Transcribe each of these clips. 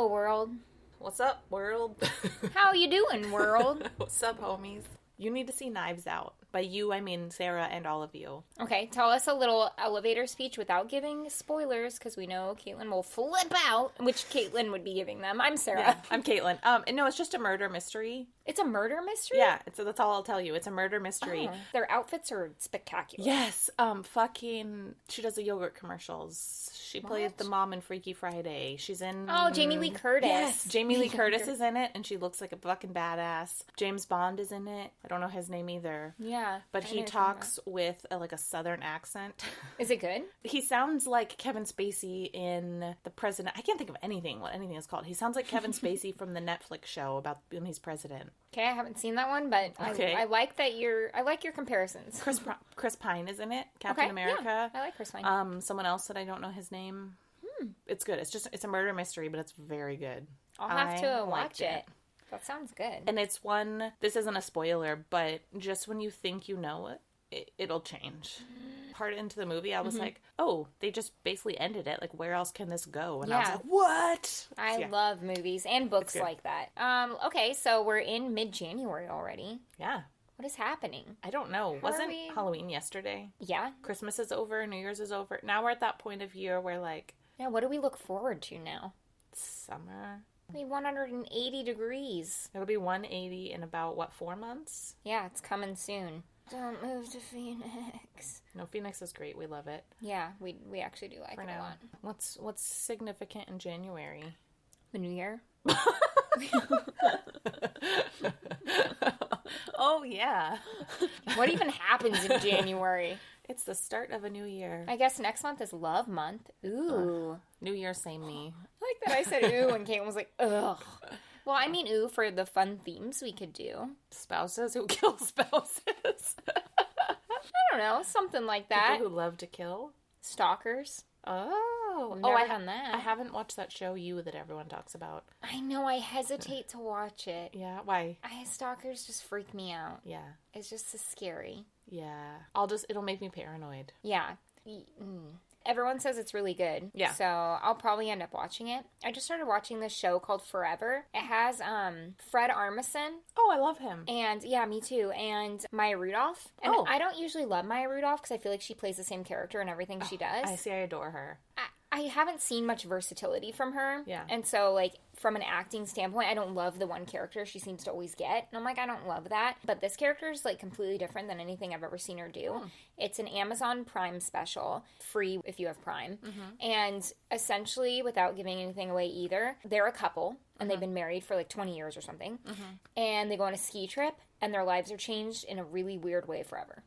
Hello, world. What's up, world? How you doing, world? What's up, homies? You need to see Knives Out. By you, I mean Sarah and all of you. Okay, tell us a little elevator speech without giving spoilers, because we know Caitlin will flip out, which Caitlin would be giving them. I'm Sarah. Yeah, I'm Caitlin. No, it's just a murder mystery. It's a murder mystery? Yeah, that's all I'll tell you. It's a murder mystery. Oh, their outfits are spectacular. Yes, she does the yogurt commercials. She plays the mom in Freaky Friday. She's in... Oh, Jamie Lee Curtis. Yes, Jamie Lee Curtis is in it, and she looks like a fucking badass. James Bond is in it. I don't know his name either. Yeah. But he talks with a southern accent. Is it good? He sounds like Kevin Spacey in The President. I can't think of what anything is called. He sounds like Kevin Spacey from the Netflix show about when he's president. Okay, I haven't seen that one, but okay. I like that I like your comparisons. Chris Pine is in it. Captain America. Yeah, I like Chris Pine. Someone else that I don't know his name. It's good. It's a murder mystery, but it's very good. I'll have to watch it. That sounds good. And it's one, this isn't a spoiler, but just when you think you know it, it'll change. Part into the movie, I was like, oh, they just basically ended it. Like, where else can this go? And I was like, what? I love movies and books like that. Okay, so we're in mid-January already. Yeah. What is happening? I don't know. Wasn't Halloween yesterday? Yeah. Christmas is over. New Year's is over. Now we're at that point of year where, like... Yeah, what do we look forward to now? Summer. It'll be 180 degrees. It'll be 180 in about, 4 months? Yeah, it's coming soon. Don't move to Phoenix. No, Phoenix is great. We love it. Yeah, we actually do like it a lot. What's significant in January? The New Year. Oh, yeah. What even happens in January? It's the start of a new year. I guess next month is Love Month. Ooh. New Year, same me. I like that I said ooh and Caitlin was like, ugh. Well, I mean ooh for the fun themes we could do. Spouses who kill spouses. I don't know, something like that. People who love to kill. Stalkers. Oh. I've done that. I haven't watched that show You that everyone talks about. I know, I hesitate to watch it. Yeah, why? Stalkers just freak me out. Yeah. It's just so scary. Yeah. It'll make me paranoid. Yeah. Everyone says it's really good. Yeah. So I'll probably end up watching it. I just started watching this show called Forever. It has Fred Armisen. Oh, I love him. And yeah, me too. And Maya Rudolph. And I don't usually love Maya Rudolph because I feel like she plays the same character in everything she does. I adore her. I haven't seen much versatility from her. Yeah. And so, like, from an acting standpoint, I don't love the one character she seems to always get. And I'm like, I don't love that. But this character is, like, completely different than anything I've ever seen her do. It's an Amazon Prime special, free if you have Prime. And essentially, without giving anything away either, they're a couple. And they've been married for, like, 20 years or something. And they go on a ski trip, and their lives are changed in a really weird way forever.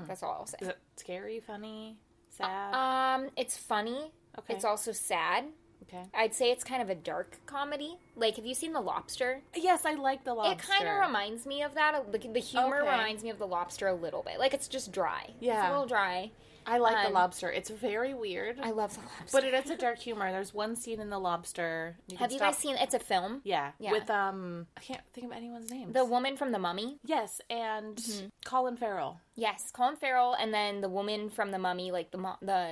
That's all I'll say. Is it scary, funny, sad? It's funny. Okay. It's also sad. Okay. I'd say it's kind of a dark comedy. Like, have you seen The Lobster? Yes, I like The Lobster. It kind of reminds me of that. The humor reminds me of The Lobster a little bit. Like, it's just dry. Yeah. It's a little dry. I like The Lobster. It's very weird. I love The Lobster. But it is a dark humor. There's one scene in The Lobster. Have you guys seen it? It's a film. Yeah. With, I can't think of anyone's name. The woman from The Mummy. Yes, and Colin Farrell. Yes, Colin Farrell, and then the woman from The Mummy, like,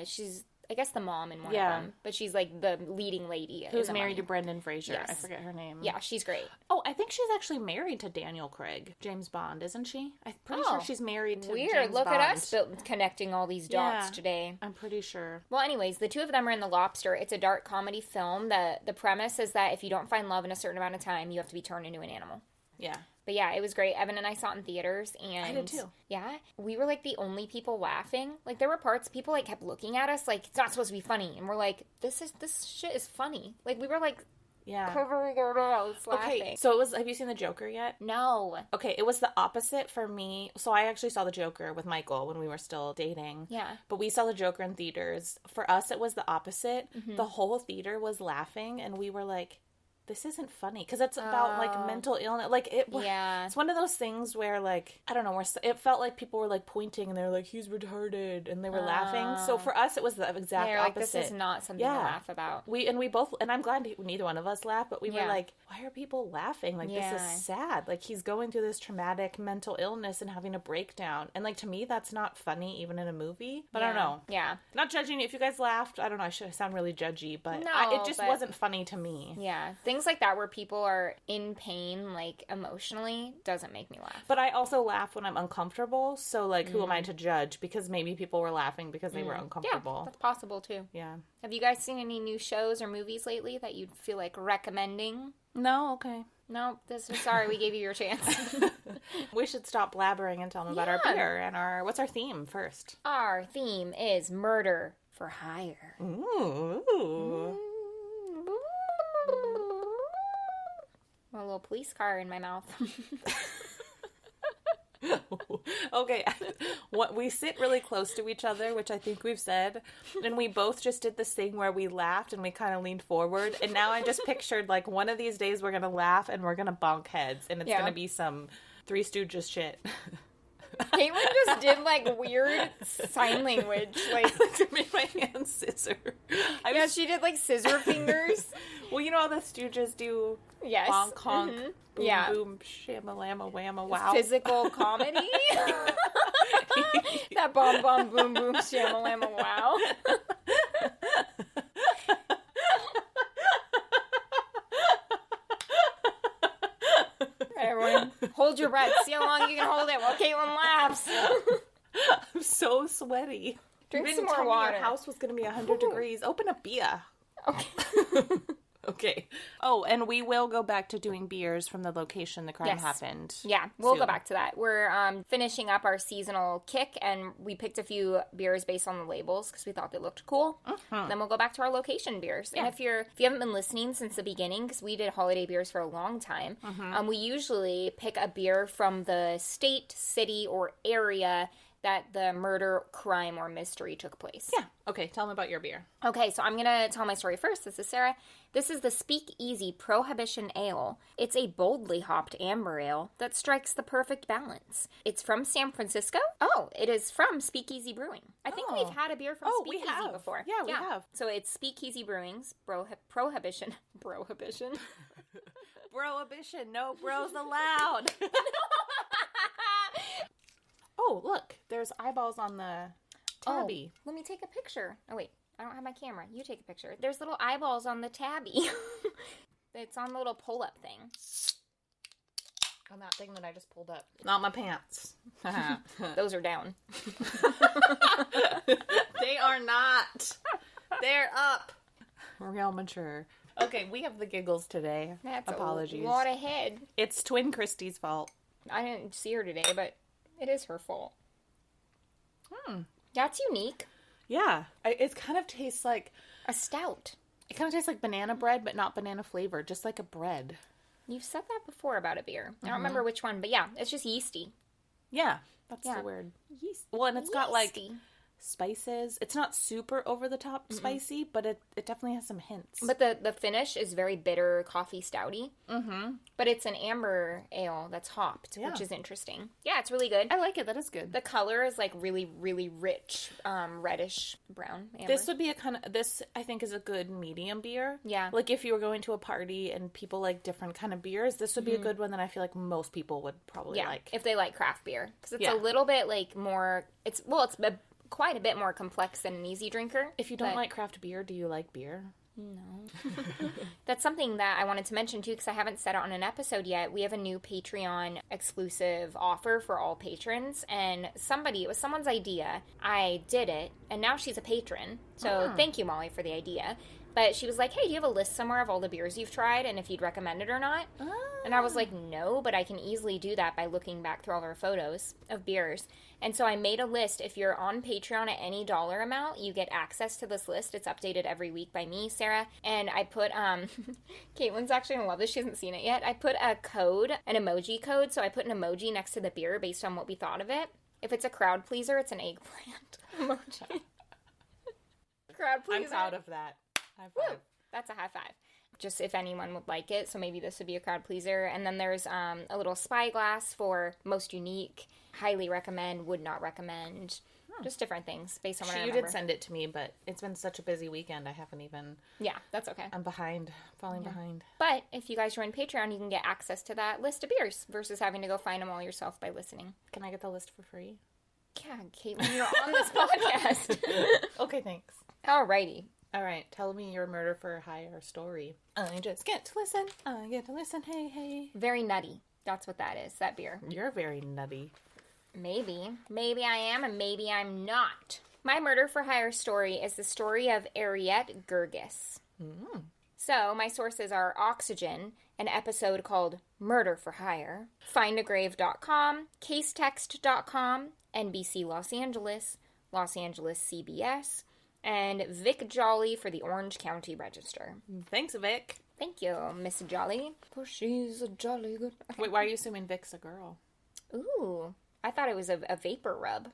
she's... I guess the mom in one of them. But she's like the leading lady. Who's married to Brendan Fraser. Yes. I forget her name. Yeah, she's great. Oh, I think she's actually married to Daniel Craig. James Bond, isn't she? I'm pretty sure she's married to James Bond. Look at us connecting all these dots today. I'm pretty sure. Well, anyways, the two of them are in The Lobster. It's a dark comedy film. The premise is that if you don't find love in a certain amount of time, you have to be turned into an animal. Yeah. But yeah, it was great. Evan and I saw it in theaters, and I did too. Yeah, we were like the only people laughing. Like there were parts people like kept looking at us like it's not supposed to be funny, and we're like, this shit is funny. Like we were like, covering our mouths laughing. Okay, so have you seen The Joker yet? No. Okay, it was the opposite for me. So I actually saw The Joker with Michael when we were still dating. Yeah. But we saw The Joker in theaters. For us, it was the opposite. The whole theater was laughing, and we were like, this isn't funny, because it's about like mental illness. Like it's one of those things where like I don't know, where it felt like people were like pointing and they were like he's retarded and they were laughing. So for us it was the exact opposite. Like, this is not something to laugh about. We both, and I'm glad neither one of us laughed, but we were like, why are people laughing? Like this is sad. Like he's going through this traumatic mental illness and having a breakdown, and like to me that's not funny even in a movie. But I don't know. Yeah, not judging if you guys laughed. I don't know. I should sound really judgy, but no, it just wasn't funny to me. Yeah. things like that where people are in pain, like, emotionally, doesn't make me laugh. But I also laugh when I'm uncomfortable, so, like, who am I to judge? Because maybe people were laughing because they were uncomfortable. Yeah, that's possible, too. Yeah. Have you guys seen any new shows or movies lately that you'd feel like recommending? No? Okay. No, sorry, we gave you your chance. We should stop blabbering and tell them about our beer and what's our theme first? Our theme is murder for hire. Ooh. A little police car in my mouth. Okay, we sit really close to each other, which I think we've said, and we both just did this thing where we laughed and we kind of leaned forward, and now I just pictured, like, one of these days we're gonna laugh and we're gonna bonk heads, and it's gonna be some Three Stooges shit. Caitlin just did, like, weird sign language, like to make my hands scissor. She did, like, scissor fingers. Well, you know how the Stooges do? Yes. Bonk, honk, boom, boom, shamalama, whamma, wow. Physical comedy? That bomb, bomb, boom, boom, shamalama, wow. Everyone, hold your breath. See how long you can hold it while Caitlin laughs. I'm so sweaty. Drink some more more water. Your house was going to be 100 degrees. Open a beer. Okay. Okay. Oh, and we will go back to doing beers from the location the crime happened. Yeah, we'll go back to that. We're finishing up our seasonal kick, and we picked a few beers based on the labels because we thought they looked cool. Then we'll go back to our location beers. Yeah. And if you haven't been listening since the beginning, because we did holiday beers for a long time, we usually pick a beer from the state, city, or area that the murder, crime, or mystery took place. Yeah. Okay, tell them about your beer. Okay, so I'm going to tell my story first. This is Sarah. This is the Speakeasy Prohibition Ale. It's a boldly hopped amber ale that strikes the perfect balance. It's from San Francisco. Oh, it is from Speakeasy Brewing. I think we've had a beer from Speakeasy before. Yeah, we have. So it's Speakeasy Brewing's Prohibition. Prohibition. No bros allowed. Oh, look. There's eyeballs on the tabby. Oh, let me take a picture. Oh, wait. I don't have my camera. You take a picture. There's little eyeballs on the tabby. It's on the little pull-up thing. On that thing that I just pulled up. Not my pants. Those are down. They are not. They're up. Real mature. Okay, we have the giggles today. That's apologies. A lot ahead. It's Twin Christie's fault. I didn't see her today, but it is her fault. That's unique. Yeah. It kind of tastes like a stout. It kind of tastes like banana bread, but not banana flavored, just like a bread. You've said that before about a beer. I don't remember which one, but yeah, it's just yeasty. Yeah, that's the word. Yeast. Well, and it's got like spices. It's not super over the top spicy, but it definitely has some hints. But the finish is very bitter, coffee stouty. But it's an amber ale that's hopped, which is interesting. Yeah, it's really good. I like it. That is good. The color is like really, really rich, reddish brown amber. This would be this I think is a good medium beer. Yeah. Like if you were going to a party and people like different kind of beers, this would be a good one that I feel like most people would probably like. If they like craft beer. Because it's a little bit like more, it's quite a bit more complex than an easy drinker. If you don't like craft beer, do you like beer? No. That's something that I wanted to mention too, because I haven't said it on an episode yet. We have a new Patreon exclusive offer for all patrons, and it was someone's idea. I did it, and now she's a patron. So thank you, Molly, for the idea. But she was like, hey, do you have a list somewhere of all the beers you've tried and if you'd recommend it or not? And I was like, no, but I can easily do that by looking back through all of our photos of beers. And so I made a list. If you're on Patreon at any dollar amount, you get access to this list. It's updated every week by me, Sarah. And I put, Caitlin's actually going to love this. She hasn't seen it yet. I put an emoji code. So I put an emoji next to the beer based on what we thought of it. If it's a crowd pleaser, it's an eggplant emoji. Crowd pleaser. I'm proud of that. High five. Woo! That's a high five. Just if anyone would like it, so maybe this would be a crowd pleaser. And then there's a little spyglass for most unique, highly recommend, would not recommend. Just different things based on what I remember. You did send it to me, but it's been such a busy weekend, I haven't even... Yeah, that's okay. I'm behind, falling behind. But if you guys join Patreon, you can get access to that list of beers versus having to go find them all yourself by listening. Can I get the list for free? Yeah, Caitlin, you're on this podcast. Okay, thanks. Alrighty. All right, tell me your murder for hire story. I just get to listen. I get to listen. Hey, hey. Very nutty. That's what that is, that beer. You're very nutty. Maybe. Maybe I am, and maybe I'm not. My murder for hire story is the story of Ariet Girgis. So, my sources are Oxygen, an episode called Murder for Hire, findagrave.com, casetext.com, NBC Los Angeles CBS, and Vic Jolly for the Orange County Register. Thanks, Vic. Thank you, Miss Jolly. For she's a jolly good... Wait, why are you assuming Vic's a girl? Ooh, I thought it was a vapor rub.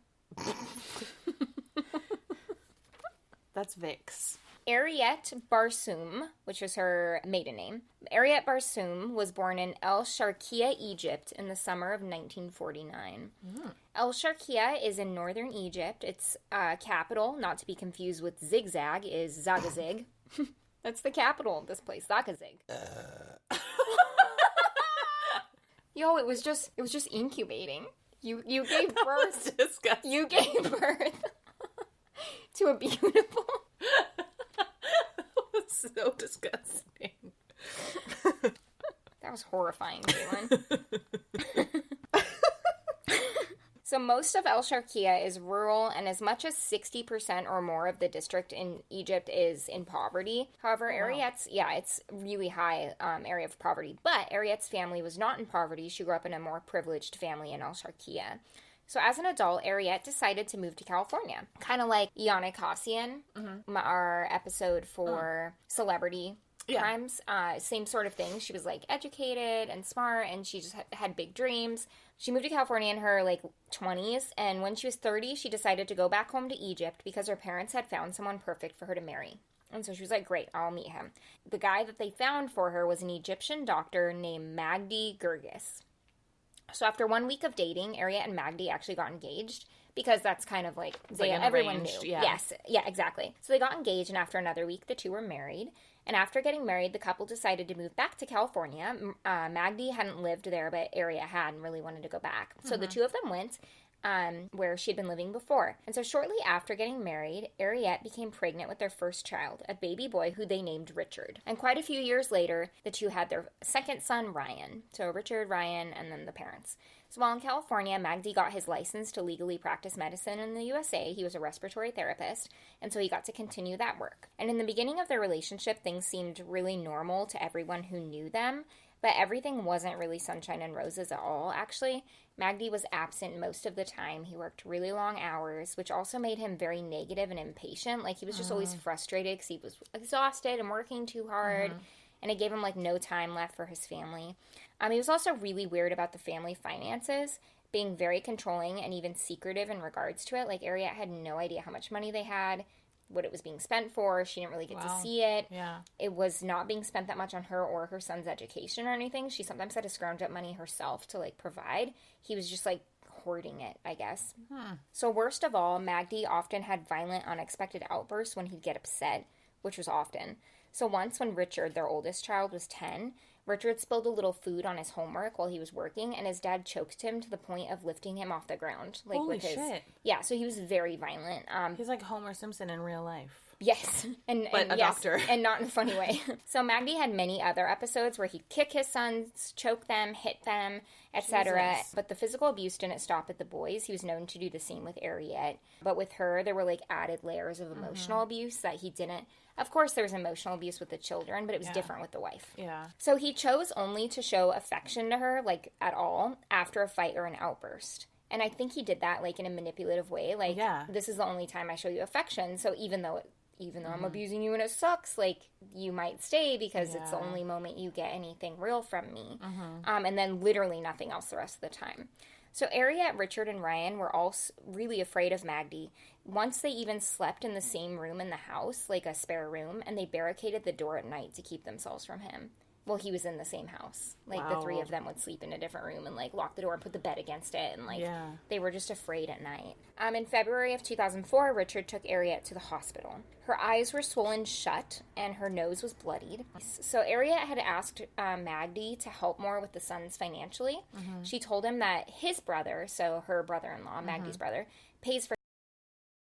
That's Vic's. Ariet Barsoum, which was her maiden name. Ariet Barsoum was born in El Sharqiya, Egypt in the summer of 1949. El Sharqiya is in northern Egypt. Its capital, not to be confused with Zigzag, is Zagazig. That's the capital of this place, Zagazig. Yo, it was just incubating. You gave birth. Disgusting. You gave birth to a beautiful... So disgusting. That was horrifying, Caitlin. So most of El Sharqiya is rural, and as much as 60% or more of the district in Egypt is in poverty. However, Ariet's, it's really high area of poverty. But Ariet's family was not in poverty. She grew up in a more privileged family in El Sharqiya. So as an adult, Ariet decided to move to California. Kind of like Yana Kassian, our episode for celebrity crimes. Same sort of thing. She was like educated and smart, and she just had big dreams. She moved to California in her 20s, and when she was 30, she decided to go back home to Egypt because her parents had found someone perfect for her to marry. And so she was like, great, I'll meet him. The guy that they found for her was an Egyptian doctor named Ariet Girgis. So after 1 week of dating, Ariet and Magdi actually got engaged because that's kind of everyone knew. Yeah. Yes, yeah, exactly. So they got engaged, and after another week, the two were married. And after getting married, the couple decided to move back to California. Magdi hadn't lived there, but Ariet had and really wanted to go back. So the two of them went where she'd been living before. And so shortly after getting married, Ariet became pregnant with their first child, a baby boy who they named Richard. And quite a few years later, the two had their second son, Ryan. So Richard, Ryan, and then the parents. So while in California, Magdi got his license to legally practice medicine in the USA. He was a respiratory therapist, and so he got to continue that work. And in the beginning of their relationship, things seemed really normal to everyone who knew them, but everything wasn't really sunshine and roses at all, actually. Magdi was absent most of the time. He worked really long hours, which also made him very negative and impatient. He was just always frustrated because he was exhausted and working too hard, and it gave him, no time left for his family. He was also really weird about the family finances, being very controlling and even secretive in regards to it. Ariet had no idea how much money they had, what it was being spent for. She didn't really get to see it. Yeah. It was not being spent that much on her or her son's education or anything. She sometimes had to scrounge up money herself to, provide. He was just, hoarding it, I guess. So worst of all, Magdi often had violent, unexpected outbursts when he'd get upset, which was often. So once when Richard, their oldest child, was 10... Richard spilled a little food on his homework while he was working, and his dad choked him to the point of lifting him off the ground. Holy shit. Yeah, so he was very violent. He's like Homer Simpson in real life. Yes. But a doctor. And not in a funny way. So Magdi had many other episodes where he'd kick his sons, choke them, hit them, etc. But the physical abuse didn't stop at the boys. He was known to do the same with Ariet. But with her, there were added layers of emotional abuse that he didn't. Of course, there was emotional abuse with the children, but it was different with the wife. Yeah. So he chose only to show affection to her, at all, after a fight or an outburst. And I think he did that, in a manipulative way. This is the only time I show you affection. So even though I'm abusing you and it sucks, you might stay because it's the only moment you get anything real from me. And then literally nothing else the rest of the time. So Ariet, Richard, and Ryan were all really afraid of Magdi. Once they even slept in the same room in the house, a spare room, and they barricaded the door at night to keep themselves from him. Well, he was in the same house. The three of them would sleep in a different room and, lock the door and put the bed against it. And, they were just afraid at night. In February of 2004, Richard took Ariet to the hospital. Her eyes were swollen shut, and her nose was bloodied. So Ariet had asked Magdi to help more with the sons financially. She told him that his brother, so her brother-in-law, Magdi's brother, pays for